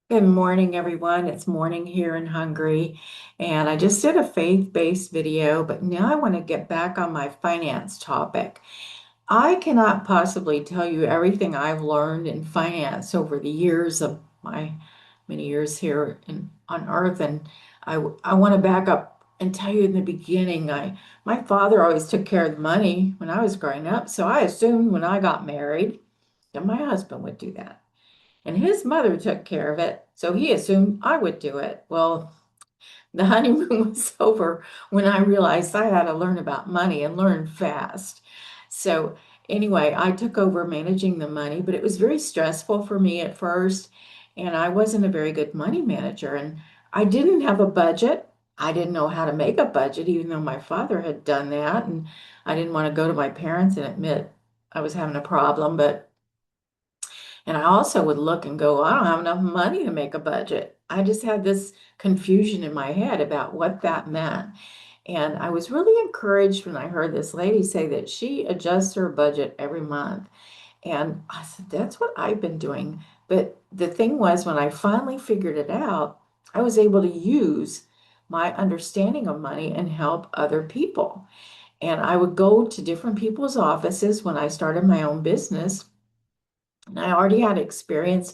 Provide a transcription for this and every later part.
Good morning, everyone. It's morning here in Hungary, and I just did a faith-based video, but now I want to get back on my finance topic. I cannot possibly tell you everything I've learned in finance over the years of my many years here on Earth, and I want to back up and tell you in the beginning, my father always took care of the money when I was growing up, so I assumed when I got married that my husband would do that. And his mother took care of it, so he assumed I would do it. Well, the honeymoon was over when I realized I had to learn about money and learn fast. So, anyway, I took over managing the money, but it was very stressful for me at first, and I wasn't a very good money manager. And I didn't have a budget. I didn't know how to make a budget, even though my father had done that. And I didn't want to go to my parents and admit I was having a problem, and I also would look and go, I don't have enough money to make a budget. I just had this confusion in my head about what that meant. And I was really encouraged when I heard this lady say that she adjusts her budget every month. And I said, that's what I've been doing. But the thing was, when I finally figured it out, I was able to use my understanding of money and help other people. And I would go to different people's offices when I started my own business, and I already had experience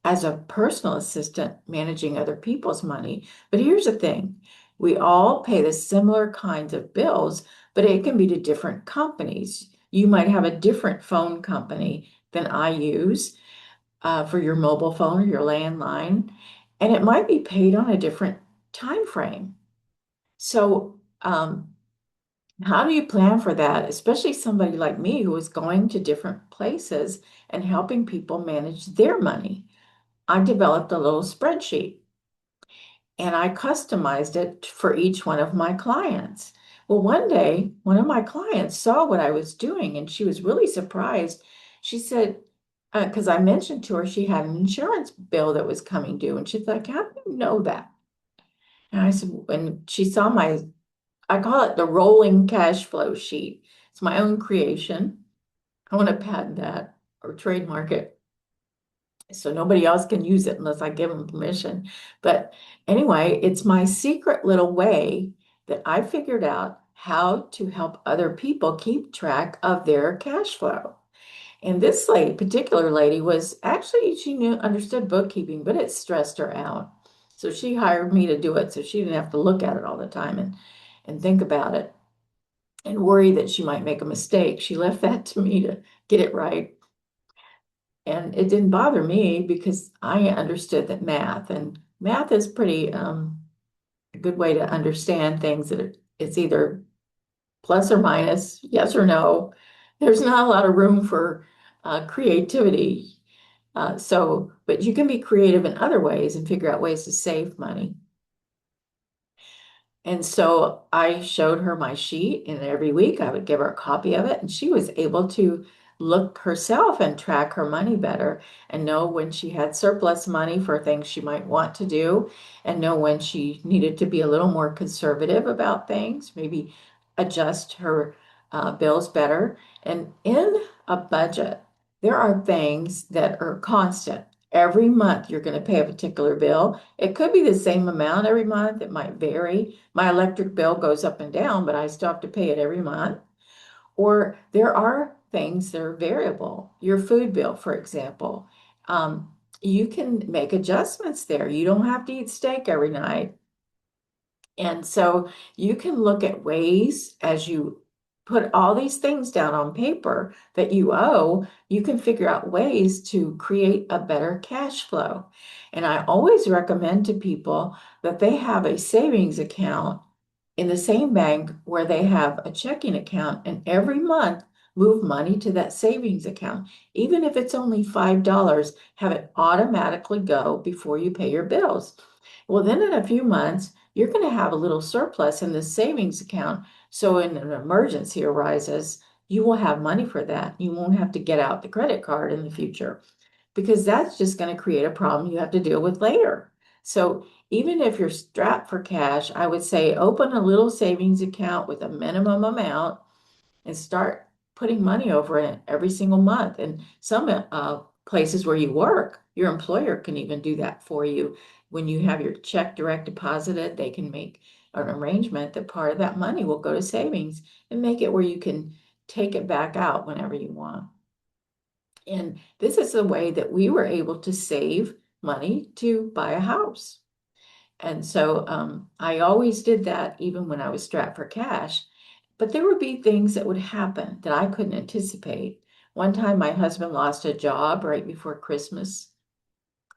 as a personal assistant managing other people's money. But here's the thing, we all pay the similar kinds of bills, but it can be to different companies. You might have a different phone company than I use for your mobile phone or your landline, and it might be paid on a different time frame. So, how do you plan for that, especially somebody like me who is going to different places and helping people manage their money? I developed a little spreadsheet and I customized it for each one of my clients. Well, one day, one of my clients saw what I was doing and she was really surprised. She said, because I mentioned to her she had an insurance bill that was coming due, and she's like, how do you know that? And I said, and she saw I call it the rolling cash flow sheet. It's my own creation. I want to patent that or trademark it so nobody else can use it unless I give them permission. But anyway, it's my secret little way that I figured out how to help other people keep track of their cash flow. And this lady, particular lady, was actually, she knew, understood bookkeeping, but it stressed her out. So she hired me to do it so she didn't have to look at it all the time and think about it and worry that she might make a mistake. She left that to me to get it right. And it didn't bother me because I understood that math is pretty a good way to understand things that it's either plus or minus, yes or no. There's not a lot of room for creativity. But you can be creative in other ways and figure out ways to save money. And so I showed her my sheet, and every week I would give her a copy of it, and she was able to look herself and track her money better and know when she had surplus money for things she might want to do, and know when she needed to be a little more conservative about things, maybe adjust her bills better. And in a budget, there are things that are constant. Every month you're going to pay a particular bill. It could be the same amount every month. It might vary. My electric bill goes up and down, but I still have to pay it every month. Or there are things that are variable. Your food bill, for example. Um, you can make adjustments there. You don't have to eat steak every night. And so you can look at ways as you put all these things down on paper that you owe, you can figure out ways to create a better cash flow. And I always recommend to people that they have a savings account in the same bank where they have a checking account, and every month move money to that savings account. Even if it's only $5, have it automatically go before you pay your bills. Well, then in a few months, you're going to have a little surplus in the savings account. So when an emergency arises, you will have money for that. You won't have to get out the credit card in the future because that's just going to create a problem you have to deal with later. So even if you're strapped for cash, I would say open a little savings account with a minimum amount and start putting money over it every single month. And some places where you work. Your employer can even do that for you. When you have your check direct deposited, they can make an arrangement that part of that money will go to savings and make it where you can take it back out whenever you want. And this is a way that we were able to save money to buy a house. And so I always did that even when I was strapped for cash. But there would be things that would happen that I couldn't anticipate. One time, my husband lost a job right before Christmas.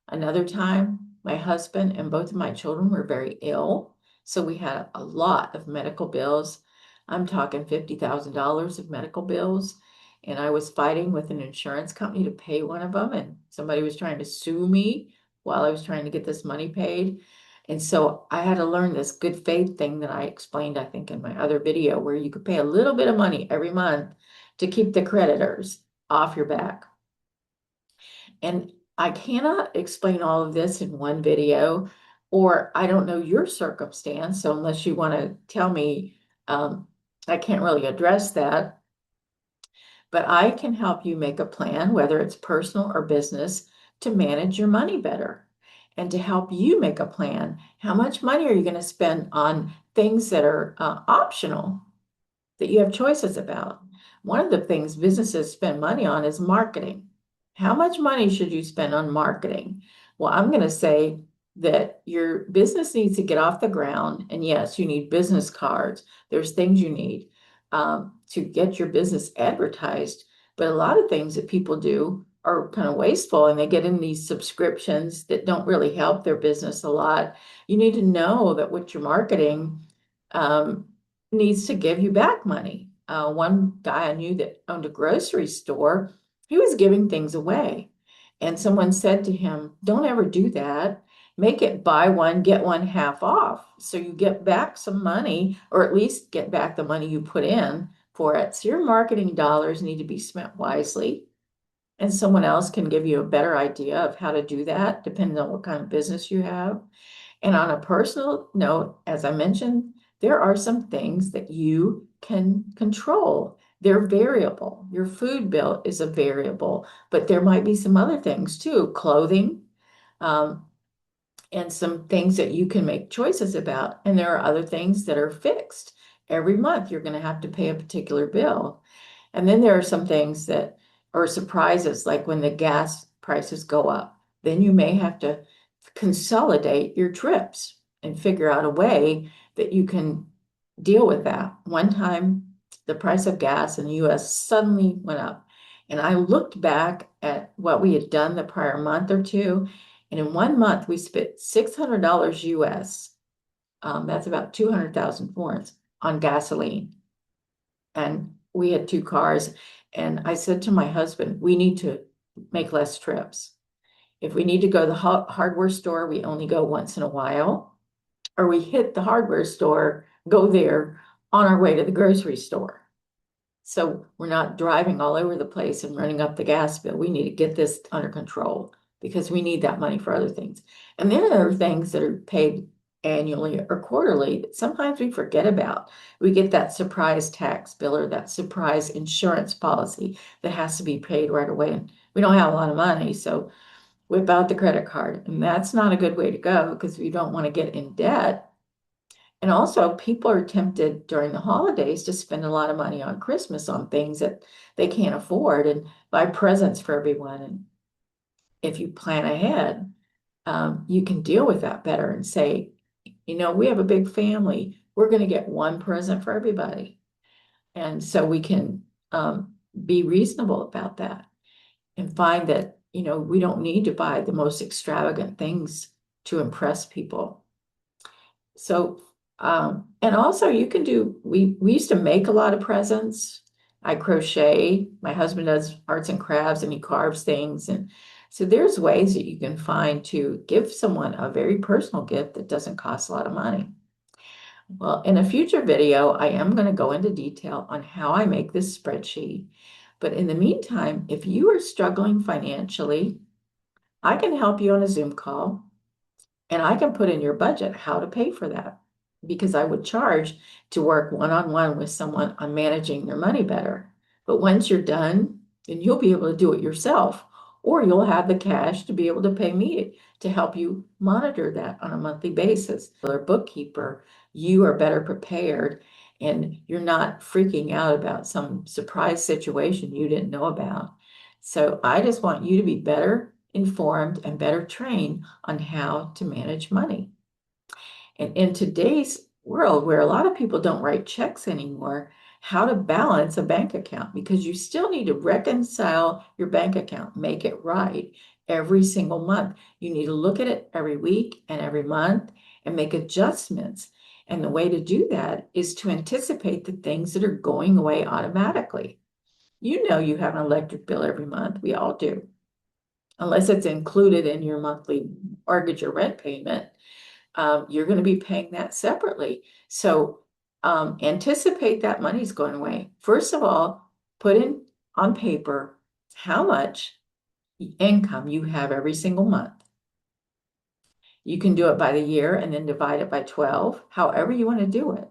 Another time, my husband and both of my children were very ill. So we had a lot of medical bills. I'm talking $50,000 of medical bills. And I was fighting with an insurance company to pay one of them. And somebody was trying to sue me while I was trying to get this money paid. And so I had to learn this good faith thing that I explained, I think, in my other video, where you could pay a little bit of money every month to keep the creditors off your back. And I cannot explain all of this in one video, or I don't know your circumstance. So unless you want to tell me, I can't really address that. But I can help you make a plan, whether it's personal or business, to manage your money better and to help you make a plan. How much money are you going to spend on things that are optional that you have choices about? One of the things businesses spend money on is marketing. How much money should you spend on marketing? Well, I'm going to say that your business needs to get off the ground. And yes, you need business cards. There's things you need to get your business advertised. But a lot of things that people do are kind of wasteful, and they get in these subscriptions that don't really help their business a lot. You need to know that what you're marketing needs to give you back money. One guy I knew that owned a grocery store, he was giving things away. And someone said to him, don't ever do that. Make it buy one, get one half off. So you get back some money, or at least get back the money you put in for it. So your marketing dollars need to be spent wisely. And someone else can give you a better idea of how to do that, depending on what kind of business you have. And on a personal note, as I mentioned, there are some things that you can control. They're variable. Your food bill is a variable, but there might be some other things too, clothing, um, and some things that you can make choices about. And there are other things that are fixed. Every month, you're going to have to pay a particular bill. And then there are some things that are surprises, like when the gas prices go up. Then you may have to consolidate your trips and figure out a way that you can deal with that. One time, the price of gas in the US suddenly went up. And I looked back at what we had done the prior month or two. And in 1 month, we spent $600 US. That's about 200,000 forints on gasoline. And we had two cars. And I said to my husband, we need to make less trips. If we need to go to the hardware store, we only go once in a while. Or we hit the hardware store, go there on our way to the grocery store. So we're not driving all over the place and running up the gas bill. We need to get this under control because we need that money for other things. And then there are things that are paid annually or quarterly that sometimes we forget about. We get that surprise tax bill or that surprise insurance policy that has to be paid right away. And we don't have a lot of money, so whip out the credit card. And that's not a good way to go because we don't want to get in debt. And also, people are tempted during the holidays to spend a lot of money on Christmas on things that they can't afford and buy presents for everyone. And if you plan ahead, you can deal with that better and say, we have a big family. We're going to get one present for everybody. And so we can be reasonable about that and find that, we don't need to buy the most extravagant things to impress people. So, and also you can we used to make a lot of presents. I crochet. My husband does arts and crafts and he carves things. And so there's ways that you can find to give someone a very personal gift that doesn't cost a lot of money. Well, in a future video, I am going to go into detail on how I make this spreadsheet. But in the meantime, if you are struggling financially, I can help you on a Zoom call and I can put in your budget how to pay for that because I would charge to work one-on-one with someone on managing their money better. But once you're done, then you'll be able to do it yourself, or you'll have the cash to be able to pay me to help you monitor that on a monthly basis. Or bookkeeper, you are better prepared and you're not freaking out about some surprise situation you didn't know about. So I just want you to be better informed and better trained on how to manage money. And in today's world, where a lot of people don't write checks anymore, how to balance a bank account, because you still need to reconcile your bank account, make it right every single month. You need to look at it every week and every month and make adjustments. And the way to do that is to anticipate the things that are going away automatically. You know, you have an electric bill every month. We all do, unless it's included in your monthly mortgage or rent payment. You're going to be paying that separately. So anticipate that money's going away. First of all, put in on paper how much income you have every single month. You can do it by the year and then divide it by 12, however you want to do it.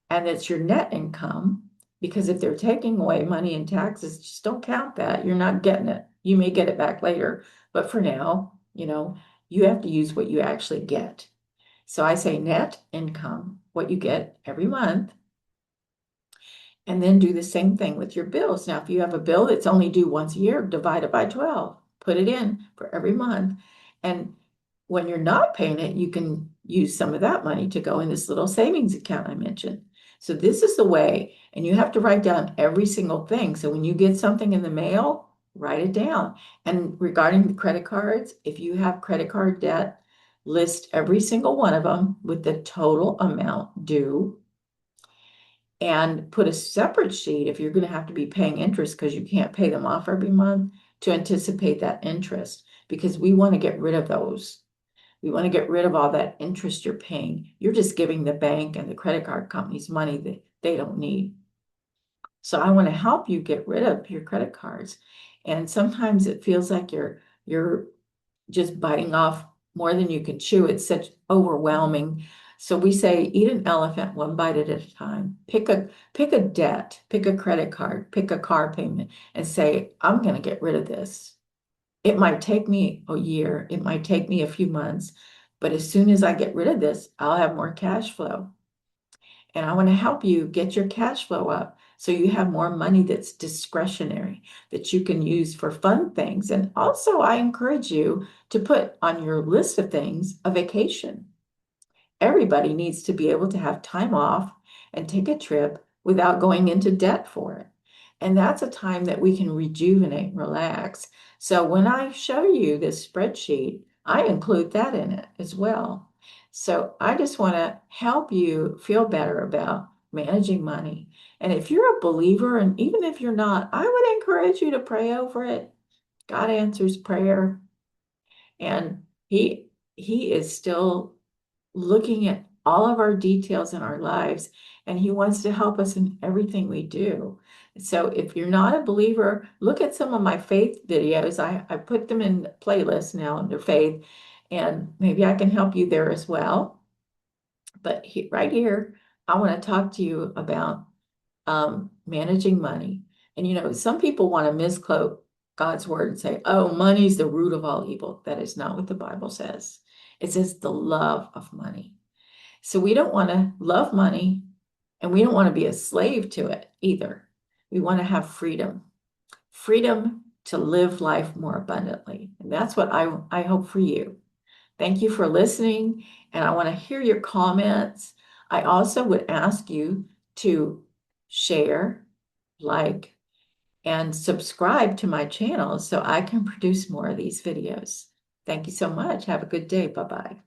And it's your net income, because if they're taking away money in taxes, just don't count that. You're not getting it. You may get it back later, but for now, you have to use what you actually get. So I say net income, what you get every month, and then do the same thing with your bills. Now, if you have a bill that's only due once a year, divide it by 12, put it in for every month. And when you're not paying it, you can use some of that money to go in this little savings account I mentioned. So this is the way, and you have to write down every single thing. So when you get something in the mail, write it down. And regarding the credit cards, if you have credit card debt, list every single one of them with the total amount due, and put a separate sheet if you're going to have to be paying interest because you can't pay them off every month, to anticipate that interest, because we want to get rid of those. We want to get rid of all that interest you're paying. You're just giving the bank and the credit card companies money that they don't need. So I want to help you get rid of your credit cards. And sometimes it feels like you're just biting off more than you can chew. It's such overwhelming. So we say, eat an elephant one bite at a time. Pick a debt, pick a credit card, pick a car payment, and say, I'm going to get rid of this. It might take me a year, it might take me a few months, but as soon as I get rid of this, I'll have more cash flow. And I want to help you get your cash flow up so you have more money that's discretionary that you can use for fun things. And also, I encourage you to put on your list of things a vacation. Everybody needs to be able to have time off and take a trip without going into debt for it. And that's a time that we can rejuvenate and relax. So when I show you this spreadsheet, I include that in it as well. So I just want to help you feel better about managing money. And if you're a believer, and even if you're not, I would encourage you to pray over it. God answers prayer, and he is still looking at all of our details in our lives, and he wants to help us in everything we do. So if you're not a believer, look at some of my faith videos. I put them in playlists now under faith, and maybe I can help you there as well. But right here, I want to talk to you about managing money. And some people want to misquote God's word and say, oh, money's the root of all evil. That is not what the Bible says. It says the love of money. So we don't want to love money, and we don't want to be a slave to it either. We want to have freedom, freedom to live life more abundantly. And that's what I hope for you. Thank you for listening, and I want to hear your comments. I also would ask you to share, like, and subscribe to my channel so I can produce more of these videos. Thank you so much. Have a good day. Bye-bye.